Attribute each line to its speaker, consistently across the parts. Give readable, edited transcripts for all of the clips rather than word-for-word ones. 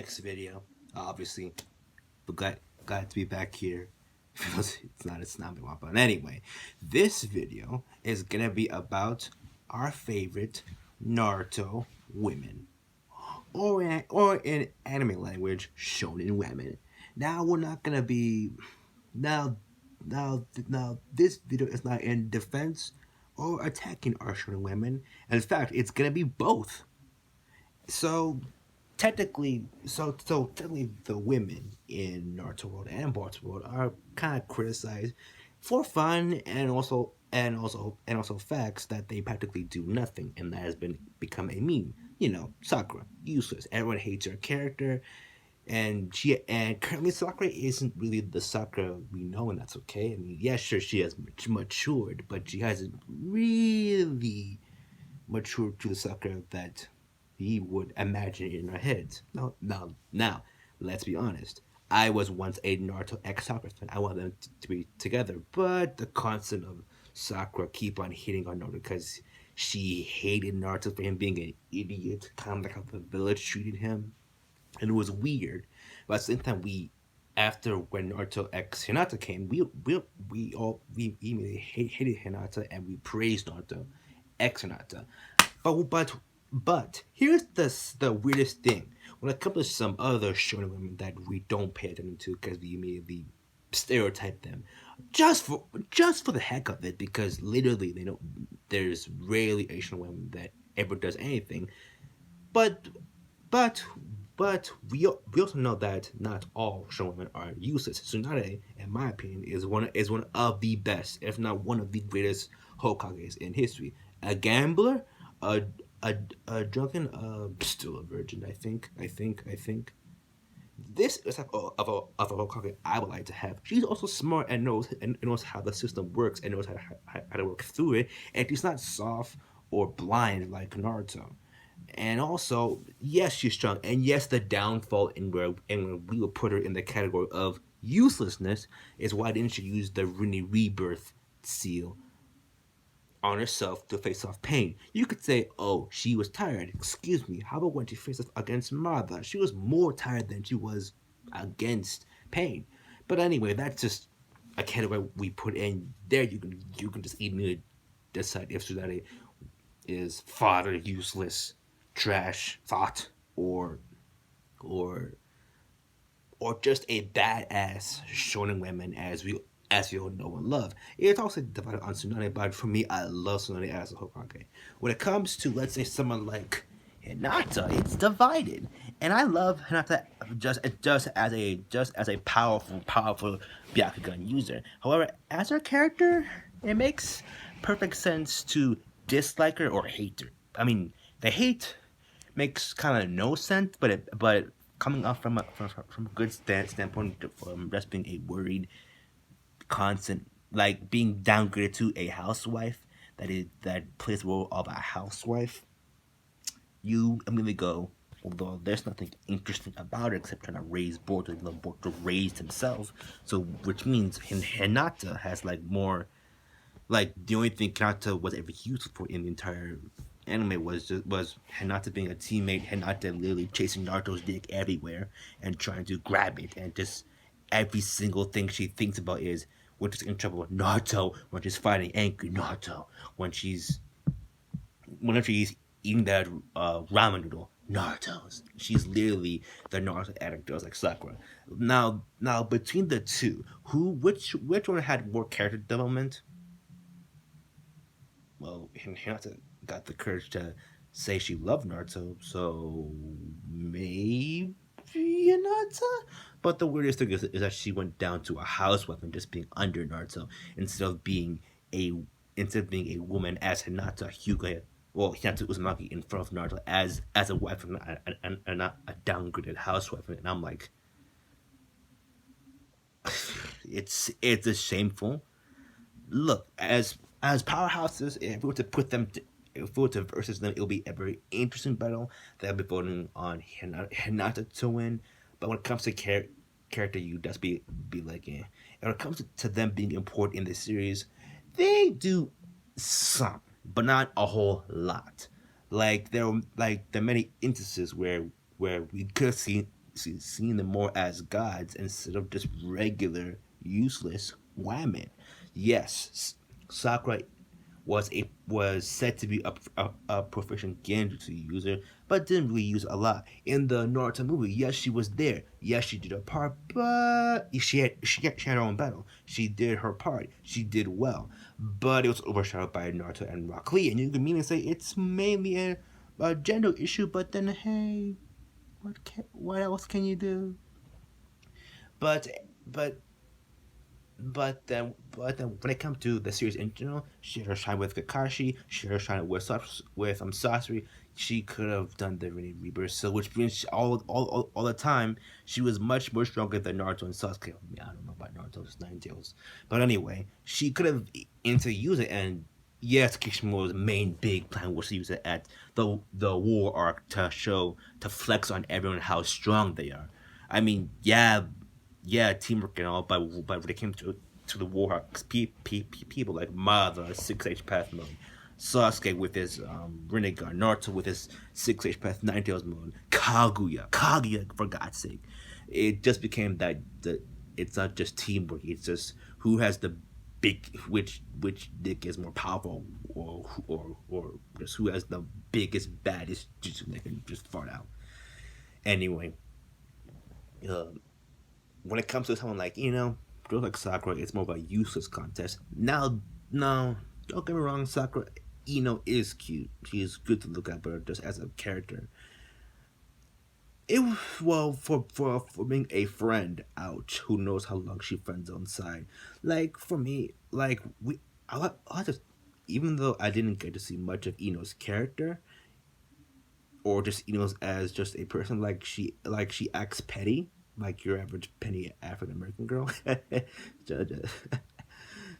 Speaker 1: next video. Obviously, but glad to be back here. It's not been a while, but anyway, this video is gonna be about our favorite Naruto women, or in anime language, shonen women. Now we're not gonna be now now this video is not in defense or attacking our shonen women. In fact, it's gonna be both. So technically, the women in Naruto World and Boruto World are kind of criticized for fun and also facts that they practically do nothing, and that has become a meme. Sakura useless. Everyone hates her character, and currently Sakura isn't really the Sakura we know, and that's okay. I mean, yeah, sure, she has matured, but she hasn't really matured to the Sakura that we would imagine in our heads. Now, let's be honest. I was once a Naruto X Sakura fan. I wanted them to be together, but the constant of Sakura keep on hitting on Naruto because she hated Naruto for him being an idiot, kind of like how the village treated him, and it was weird. But at the same time, after when Naruto X Hinata came, we immediately hated Hinata and we praised Naruto X Hinata. But here's the weirdest thing. When it comes to some other shonen women that we don't pay attention to because we immediately stereotype them, just for the heck of it, because literally they don't. There's rarely a shonen woman that ever does anything. But but we also know that not all shonen women are useless. Tsunade, in my opinion, is one of the best, if not one of the greatest Hokages in history. A gambler, a a drunken, still a virgin. I think. This is type of a Hokage I would like to have. She's also smart and knows how the system works and knows how to work through it. And she's not soft or blind like Naruto. And also, yes, she's strong. And yes, the downfall where we would put her in the category of uselessness is why didn't she use the Rini rebirth seal on herself to face off pain? You could say, oh, she was tired. Excuse me. How about when she faced off against Martha? She was more tired than she was against pain. But anyway, that's just a category we put in there. You can just immediately decide if Suzade is fodder, useless, trash, thought, or or just a badass shonen women as we all know and love. It's also divided on Tsunade, but for me, I love Tsunade as a Hokage. When it comes to, let's say, someone like Hinata, it's divided, and I love Hinata just as a powerful Byakugan user. However, as her character, it makes perfect sense to dislike her or hate her. I mean, the hate makes kind of no sense, but coming off from a good standpoint, from just being a worried, constant, like being downgraded to a housewife that plays the role of a housewife, you immediately go, although there's nothing interesting about it except trying to raise Boruto, even though Boruto raised himself. So, which means Hinata has like more, like the only thing Hinata was ever used for in the entire anime was Hinata being a teammate, Hinata literally chasing Naruto's dick everywhere and trying to grab it, and just every single thing she thinks about is when she's in trouble with Naruto, when she's fighting angry Naruto, whenever she's eating that ramen noodle. Naruto's. She's literally the Naruto addict, just like Sakura. Now between the two, which one had more character development? Well, Hinata got the courage to say she loved Naruto, so maybe Hinata. But the weirdest thing is that she went down to a housewife and just being under Naruto instead of being a a woman as Hinata Hyuga. Well, Hinata Uzumaki in front of Naruto as a wife and not a downgraded housewife. And I'm like, it's a shameful. Look, as powerhouses, if we were to if we were to versus them, it'll be a very interesting battle. They'll be voting on Hinata to win. But when it comes to character, you just be like, yeah. And when it comes to them being important in the series, they do some, but not a whole lot. Like there are many instances where we could have seen. seeing them more as gods instead of just regular useless women. Yes, Sakura was said to be a proficient genjutsu user, but didn't really use a lot. In the Naruto movie, yes, she was there. Yes, she did her part, but she had her own battle. She did her part. She did well, but it was overshadowed by Naruto and Rock Lee. And you can mean say it's mainly a gender issue, but then hey, what else can you do? But but but then when it comes to the series in general, she had her shine with Kakashi, she had her shine with Sasori. She could have done the Rini Rebirth, so which means all the time she was much more stronger than Naruto and Sasuke. I, mean, I don't know about Naruto's Nine Tails, but anyway, she could have into use it. And yes, Kishimoto's main big plan was to use it at the war arc to flex on everyone how strong they are. I mean, yeah, teamwork and all, but when it came to the Warhawks, people like Madara, 6H Path mode, Sasuke with his Rinnegan, Naruto with his 6H Path Ninetales mode, Kaguya for God's sake, it just became that it's not just teamwork, it's just who has the big which dick is more powerful, or just who has the biggest baddest jutsu that can just fart out. Anyway, uh, when it comes to someone like girls like Sakura, it's more of a useless contest. Now, no, don't get me wrong, Sakura is cute. She is good to look at, but just as a character, it well for being a friend. Ouch! Who knows how long she friends on side? Like for me, like I just even though I didn't get to see much of Ino's character or just as just a person, like she acts petty, like your average penny African American girl.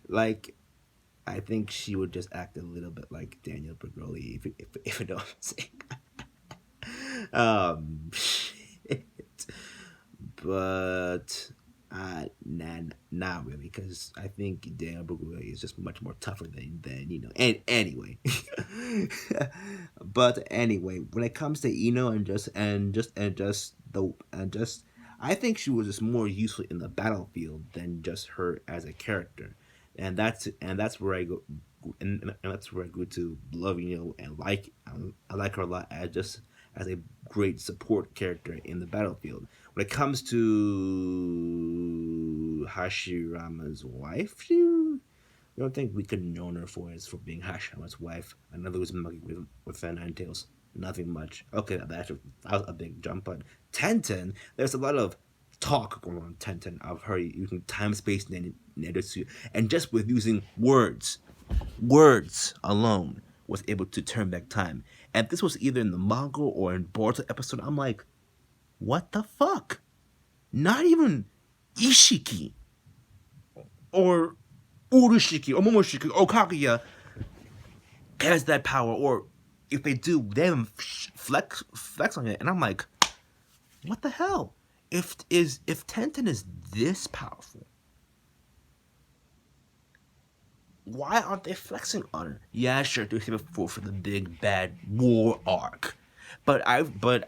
Speaker 1: Like I think she would just act a little bit like Daniel Bergoli, if you know what I'm saying. Shit. But not really, because I think Daniel Bergoli is just much more tougher than. And anyway, but anyway, when it comes to and just, I think she was just more useful in the battlefield than just her as a character, and that's where I go, and that's where I grew to love and I like her a lot as a great support character in the battlefield. When it comes to Hashirama's wife, I don't think we could known her for being Hashirama's wife. Another was muggy with Van Nine Tails. Nothing much. Okay, that was a big jump, but Tenten, there's a lot of talk going on Tenten of her using time space netsu, and just with using words alone was able to turn back time. And this was either in the manga or in Boruto episode. I'm like, what the fuck? Not even Ishiki or Urushiki or Momoshiki or Kaguya has that power, or if they do, they haven't flex on it. And I'm like, what the hell? If Tenten is this powerful, why aren't they flexing on her? Yeah, sure, they save it for the big bad war arc. But a few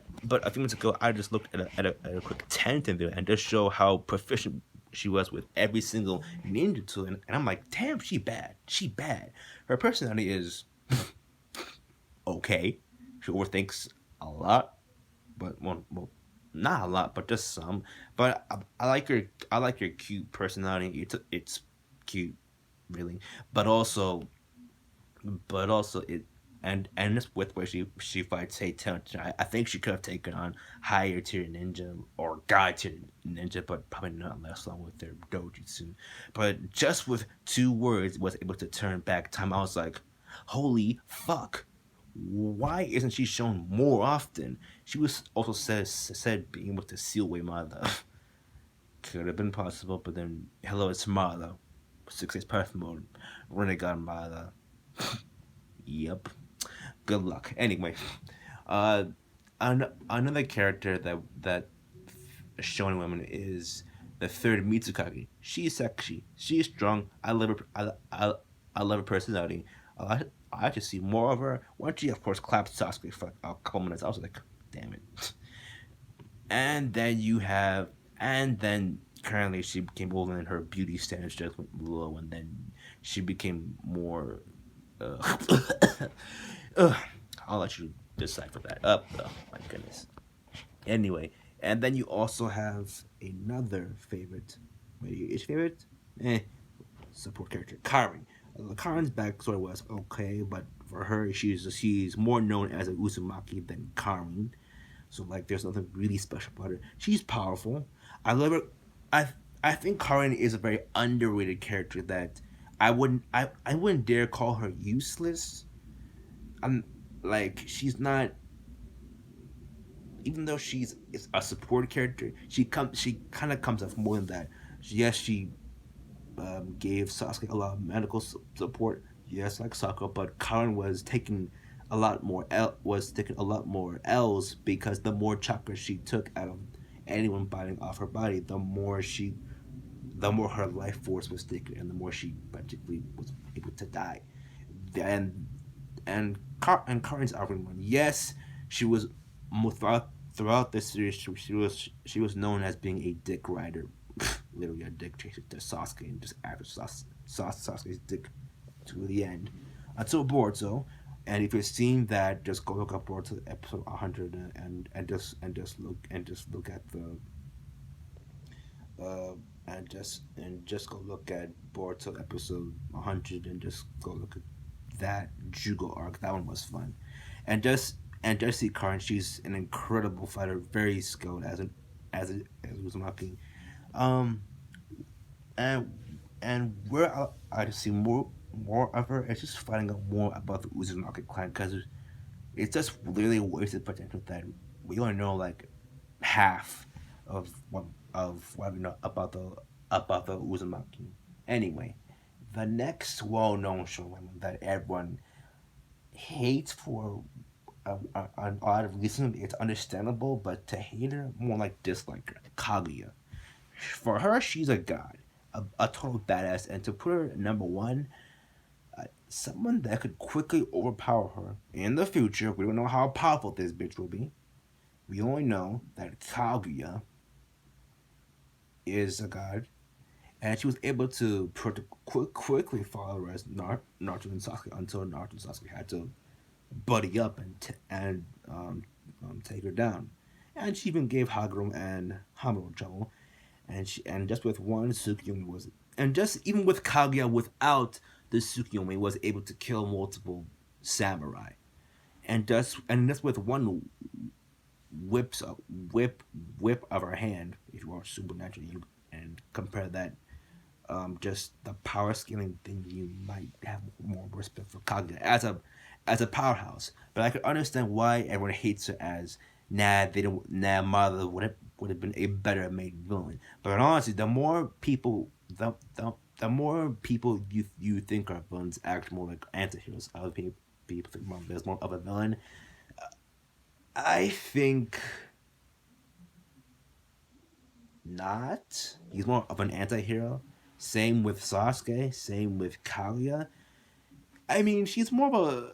Speaker 1: minutes ago, I just looked at a quick Tenten video and just show how proficient she was with every single ninja tool, and I'm like, damn, she bad. She bad. Her personality is okay. She overthinks a lot, but well, not a lot, but just some. But I like her. I like your cute personality. It's cute, really, but also it and this with where she fights Satan. I think she could have taken on higher tier ninja or god tier ninja, but probably not less long with their dojutsu. But just with 2 words was able to turn back time. I was like, holy fuck. Why isn't she shown more often? She was also said being able to seal away Mother. Could have been possible, but then hello, it's Mother. 6 perfect mode. Renegade Mother. Yep. Good luck. Anyway, uh, another character that shown in women is the third Mitsukage. She's sexy. She's strong. I love her. I love her personality. I like to see more of her. Once she, of course, clapped Sasuke for a couple minutes, I was like, damn it. and then you have, and then currently she became older and her beauty standards just went low, and then she became more. Uh, uh, I'll let you decipher that up. Oh my goodness. Anyway, and then you also have another favorite. Wait, is favorite? Eh, support character, Karin. Karin's backstory was okay, but for her, she's more known as a Uzumaki than Karin. So like, there's nothing really special about her. She's powerful. I love her. I I think Karin is a very underrated character that I wouldn't dare call her useless. I'm like, she's not, even though she's is a support character, she kind of comes off more than that. Yes, she gave Sasuke a lot of medical support. Yes, like Sakura, but Karin was taking a lot more L's because the more chakra she took out of anyone biting off her body, the more her life force was taken, and the more she practically was able to die. And and Karin's argument, yes, she was throughout this series, she was known as being a dick rider, literally a dick chaser to Sasuke, and just after Sasuke's dick to the end until Boruto. And if you've seen that, just go look up Boruto episode 100, and just look at the uh, and just go look at Boruto episode 100, and just go look at that Jugo arc. That one was fun, and just see Karin. She's an incredible fighter, very skilled as Uzumaki. Um, and where I see more of her, it's just finding out more about the Uzumaki clan, because it's just really wasted potential that we only know like half of what we know about the Uzumaki. Anyway, the next well-known shonen that everyone hates for an odd reason, it's understandable, but to hate her, more like dislike her, Kaguya. For her, she's a god, a total badass, and to put her number one, someone that could quickly overpower her in the future. We don't know how powerful this bitch will be. We only know that Kaguya is a god, and she was able to quickly follow as Naruto and Sasuke until Naruto and Sasuke had to buddy up and take her down. And she even gave Haguro and Hamuro trouble. And just with one, Tsukuyomi was, and just even with Kaguya without the Tsukuyomi, was able to kill multiple samurai. And just with one whips up whip of her hand, if you are supernatural, and compare that, just the power scaling thing, you might have more respect for Kaguya as a powerhouse. But I could understand why everyone hates her as, nah, they don't, nah, Mother would have been a better made villain. But honestly, the more people you think are villains act more like antiheroes. Other people think Mother is more of a villain. I think not. He's more of an anti-hero. Same with Sasuke. Same with Kaguya. I mean, she's more of a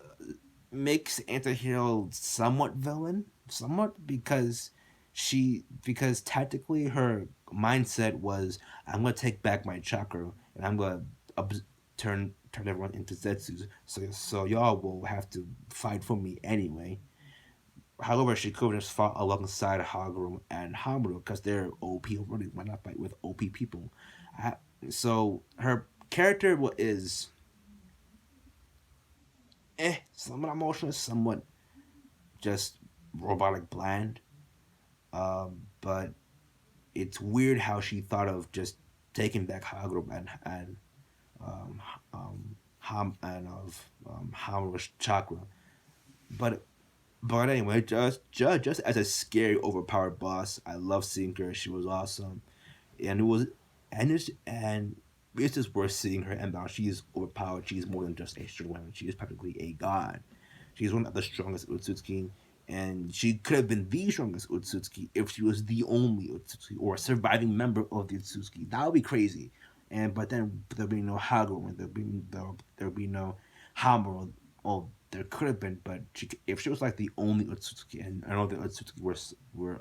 Speaker 1: mixed anti-hero, somewhat villain, somewhat, because tactically her mindset was, I'm gonna take back my chakra, and I'm gonna turn everyone into Zetsus. So y'all will have to fight for me anyway. However, she could have just fought alongside Haguro and Hamuro because they're OP already. Why not fight with OP people? I, so her character is somewhat emotional, somewhat just robotic bland. But it's weird how she thought of just taking back Haguro um, and of Hamuro's chakra. But anyway, just as a scary, overpowered boss, I love seeing her. She was awesome, and it was, and it's just worth seeing her. And now she's overpowered. She's more than just a strong woman. She is practically a god. She's one of the strongest Utsutsuki, and she could have been the strongest Utsutsuki if she was the only Utsutsuki or a surviving member of the Utsutsuki. That would be crazy. And but then there'd be no Haguro, and there'd be no Hamuro. Oh, there could have been, but if she was like the only Utsutsuki, and I know the Utsutsuki were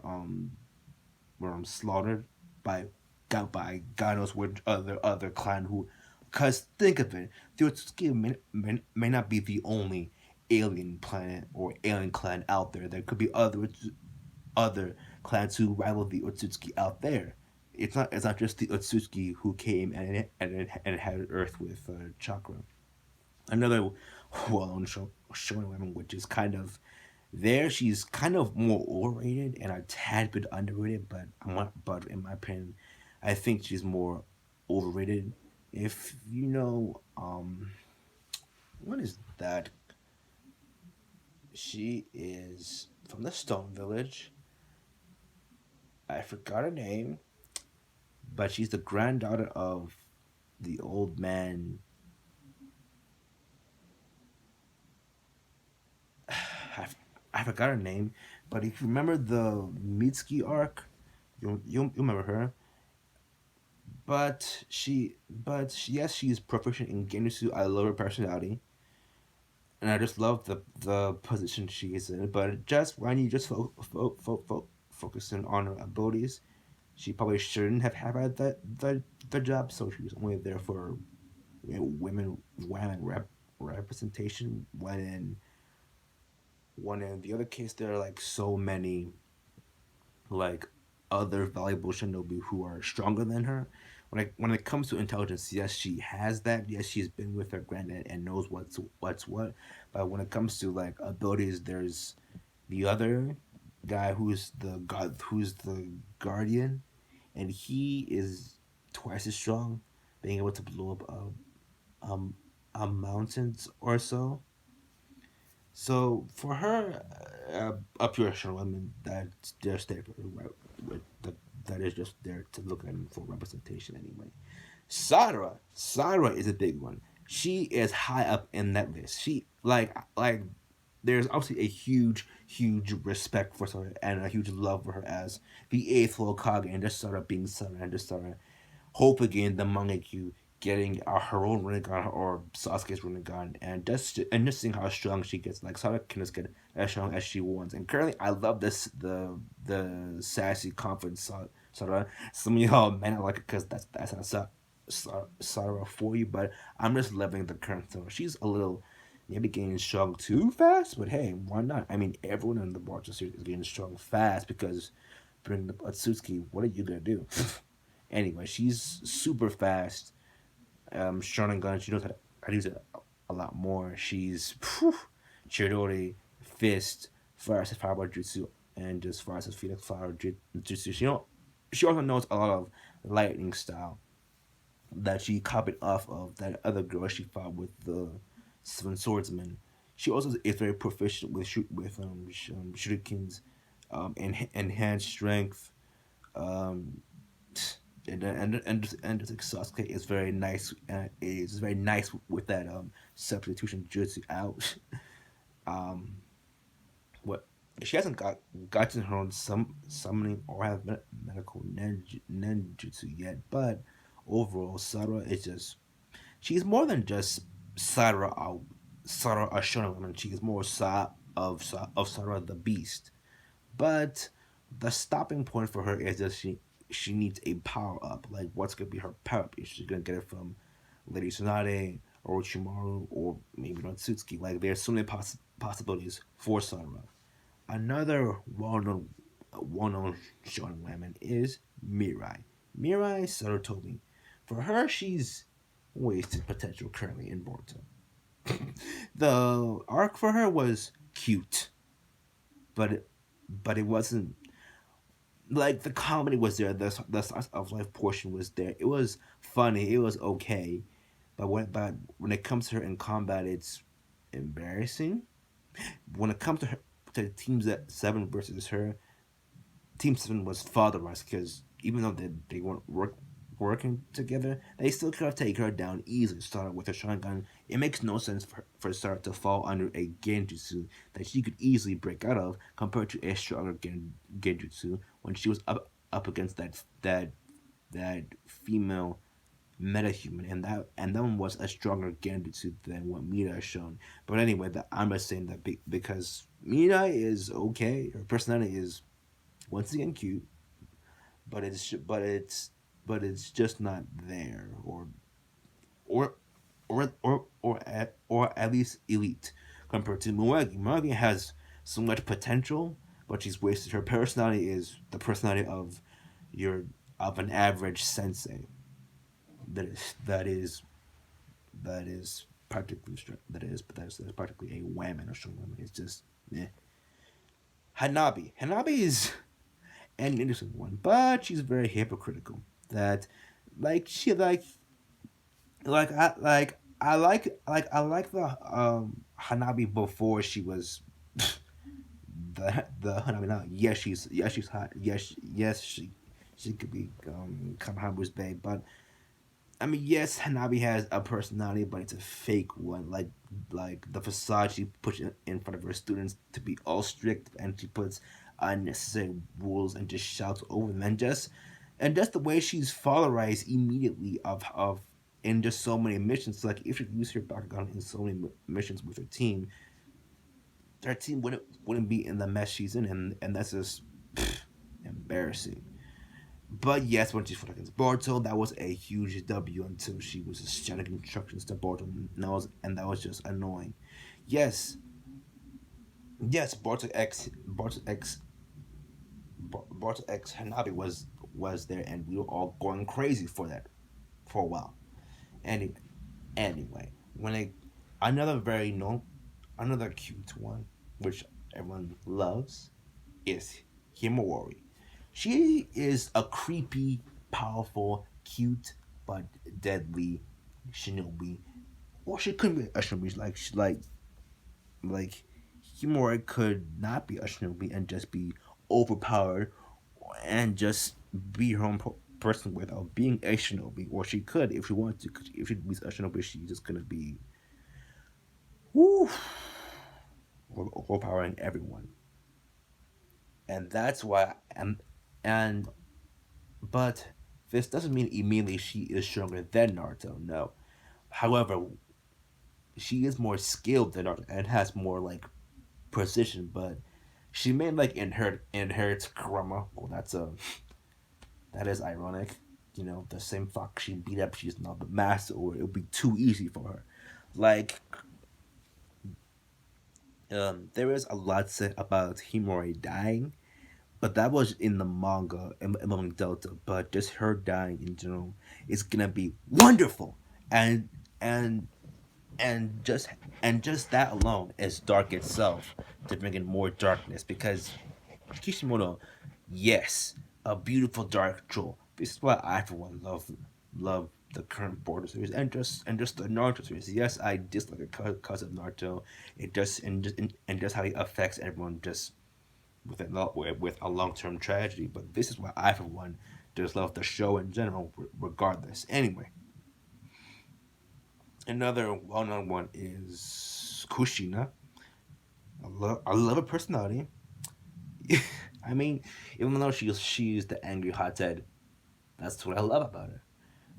Speaker 1: slaughtered by God knows which other clan who. Because think of it, the Otsutsuki may not be the only alien planet or alien clan out there. There could be other clans who rival the Otsutsuki out there. It's not just the Otsutsuki who came and inhabited Earth with chakra. Another well-known shonen woman, which is kind of there. She's kind of more overrated and a tad bit underrated, but in my opinion, I think she's more overrated. If you know, what is that? She is from the Stone Village. I forgot her name, but she's the granddaughter of the old man. I, I forgot her name, but if you remember the Mitsuki arc, you remember her. Yes, she's proficient in Genjutsu. I love her personality, and I just love the position she is in. But just when you just focusing on her abilities, she probably shouldn't have had the job. So she was only there for women representation. When in the other case, there are like so many like other valuable shinobi who are stronger than her. When it comes to intelligence, yes, she has that. Yes, she's been with her granddad and knows what's what. But when it comes to like abilities, there's the other guy who's the guardian, and he is twice as strong, being able to blow up um mountains or so. So for her, a pure woman that's just there that is just there to look at him for representation anyway. Sarah is a big one. She is high up in that list. She like there's obviously a huge respect for Sarah and a huge love for her as the eighth Hokage and just Sarah being Sarah and just Sarah hope again the Mangekyu getting her own Rinnegan or Sasuke's Rinnegan and just seeing how strong she gets. Like Sarah can just get as strong as she wants. And currently I love this the sassy confident Sarah. Some of y'all may not like it because that's not Sarah for you, but I'm just loving the current Sarah. She's a little maybe getting strong too fast, but hey, why not? I mean, everyone in the Boruto series is getting strong fast because bring the Atsuki, what are you gonna do? Anyway, she's super fast. Sharingan, she knows how to use it a lot more. She's Chidori, Fist, Fire Fireball Jutsu, and just Fire Phoenix Flower Jutsu. She also knows a lot of lightning style that she copied off of that other girl she fought with the Seven Swordsmen. She also is very proficient with shurikens, enhanced strength, um, and just like Sasuke is very nice. Is very nice with that substitution jutsu out. um, what she hasn't gotten her own summoning or have medical ninjutsu yet, but overall, Sarah is just she's more than just Sarah. Sarah a shonen woman. She is more of Sarah the Beast. But the stopping point for her is that she needs a power up. Like what's gonna be her power up? Is she gonna get it from Lady Tsunade or Orochimaru or maybe Natsutsuki? Like there's so many possibilities for Sakura. Another well-known shonen woman is Mirai. Mirai Sarutobi. For her, she's wasted potential currently in Boruto. The arc for her was cute, but it wasn't like the comedy was there. The slice of life portion was there. It was funny. It was okay, but when it comes to her in combat, it's embarrassing. When it comes to her to the teams that seven versus her, Team Seven was fatherless because even though they weren't working together, they still could have taken her down easily. Started with a shotgun. It makes no sense for Sarah to fall under a genjutsu that she could easily break out of compared to a stronger genjutsu when she was up against that female metahuman, and that one was a stronger genjutsu than what Mira has shown. But anyway, I'm just saying that because Mira is okay, her personality is once again cute, but it's just not there, or or at least elite compared to Muegi. Muegi has so much potential, but she's wasted. Her personality is the personality your of an average sensei. That is practically that is practically a whammon or strong woman. It's just eh. Hanabi is an interesting one, but she's very hypocritical. That like she like the Hanabi before she was the Hanabi now. Yes she's hot. Yes she could be Kamahamu's babe, but I mean, yes, Hanabi has a personality, but it's a fake one. Like the facade she puts in front of her students to be all strict, and she puts unnecessary rules and just shouts over them, and just the way she's followerized immediately of in just so many missions. Like if you use her background in so many missions with her team wouldn't be in the mess she's in, and that's just embarrassing. But yes, when she fought against Boruto, that was a huge W until she was just shouting instructions to Boruto, and that was just annoying. Yes, yes, Boruto X Hanabi was there, and we were all going crazy for that for a while. Anyway, anyway, when I another very known, another cute one, which everyone loves, is Himawari. She is a creepy, powerful, cute, but deadly shinobi. Or she could be a shinobi. Like Himura could not be a shinobi and just be overpowered and just be her own person without being a shinobi. Or she could if she wanted to. If she was a shinobi, she just gonna be woo, overpowering everyone. And that's why and but this doesn't mean immediately she is stronger than Naruto. No. However, she is more skilled than Naruto and has more like precision. But she may like inherit Kurama. Well, that is ironic. The same fox she beat up, she's not the master, or it would be too easy for her. Like, there is a lot said about Himori dying, but that was in the manga among Delta. But just her dying in general is gonna be wonderful, and and and just that alone is dark itself to bring in more darkness because Kishimoto, yes, a beautiful dark troll. This is why I for one love the current Border series and just the Naruto series. Yes, I dislike it because of Naruto. It just and just how he affects everyone just with a long term tragedy. But this is why I for one just love the show in general, regardless. Anyway, another well known one is Kushina. I love her personality. I mean, even though she's the angry hothead, that's what I love about her.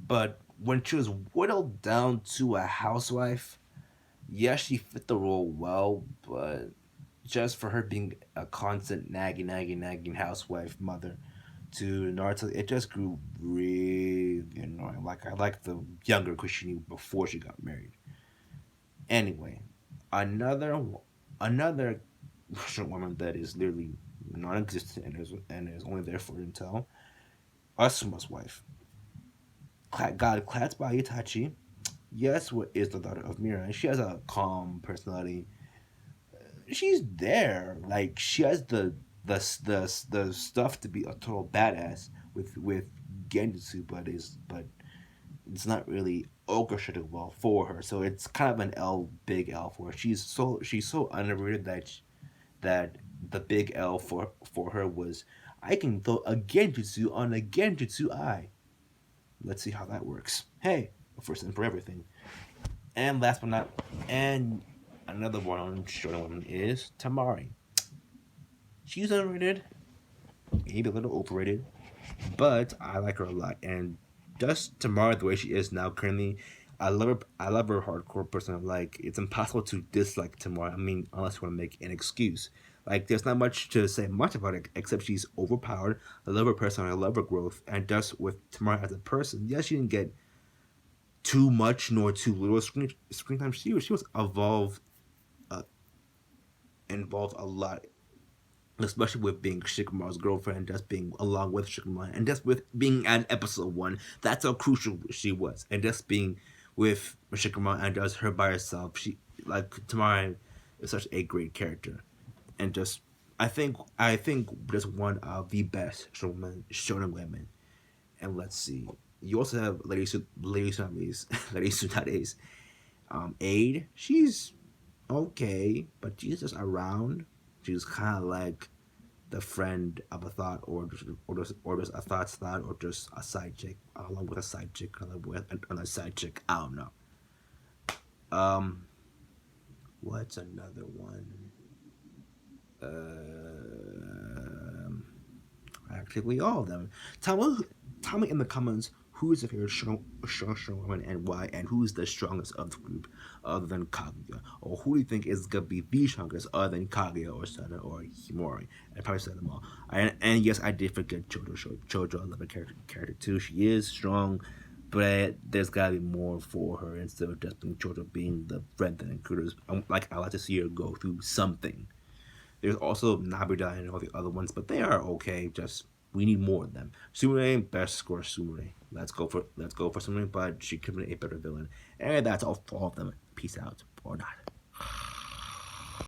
Speaker 1: But when she was whittled down to a housewife, yes, she fit the role well, but just for her being a constant nagging housewife mother to Naruto, it just grew really annoying. Like I like the younger Kushini before she got married. Anyway, another another short woman that is literally non-existent and is only there for Intel. Asuma's wife, God clad by Itachi. Yes, what is the daughter of Mira? She has a calm personality. She's there, like she has the stuff to be a total badass with Genjutsu, but it's not really orchestrated well for her. So it's kind of an big L for her. She's so underrated that the big L for her was I can throw a Genjutsu on a Genjutsu eye. Let's see how that works. Hey, first and for everything. And last but not, and another one on short one is Tamari. She's underrated, maybe a little overrated, but I like her a lot. And just Tamari, the way she is now currently, I love her. I love her hardcore person. Like it's impossible to dislike Tamari. I mean, unless you want to make an excuse. Like, there's not much to say much about it except she's overpowered. I love her personality, I love her growth, and just with Tamara as a person, yes, she didn't get too much nor too little screen time. She was uh, involved a lot, especially with being Shikamaru's girlfriend, just being along with Shikamaru, and just with being at episode one. That's how crucial she was, and just being with Shikamaru and just her by herself. She like Tamara is such a great character, and just I think just one of the best shonen women. And let's see, you also have Lady Tsunamis, Lady Tsunade's Aid. She's okay, but she's just around. She's kind of like the friend of a thought, or just a thought's thought, or just a side chick, along with a side chick, along with another side chick. I don't know. Um, what's another one? Practically all of them. Tell me in the comments who is the favorite strong woman and why, and who is the strongest of the group other than Kaguya, or who do you think is gonna be the strongest other than Kaguya or Sana or Himori? I probably said them all. And yes, I did forget Jojo. Jojo, I love her character too. She is strong, but there's gotta be more for her instead of just being Jojo being the friend that encourages. Like, I like to see her go through something. There's also Nabida and all the other ones, but they are okay. Just we need more of them. Sumire, best score Sumire. Let's go for Sumire, but she could be a better villain. And that's all for all of them. Peace out or not.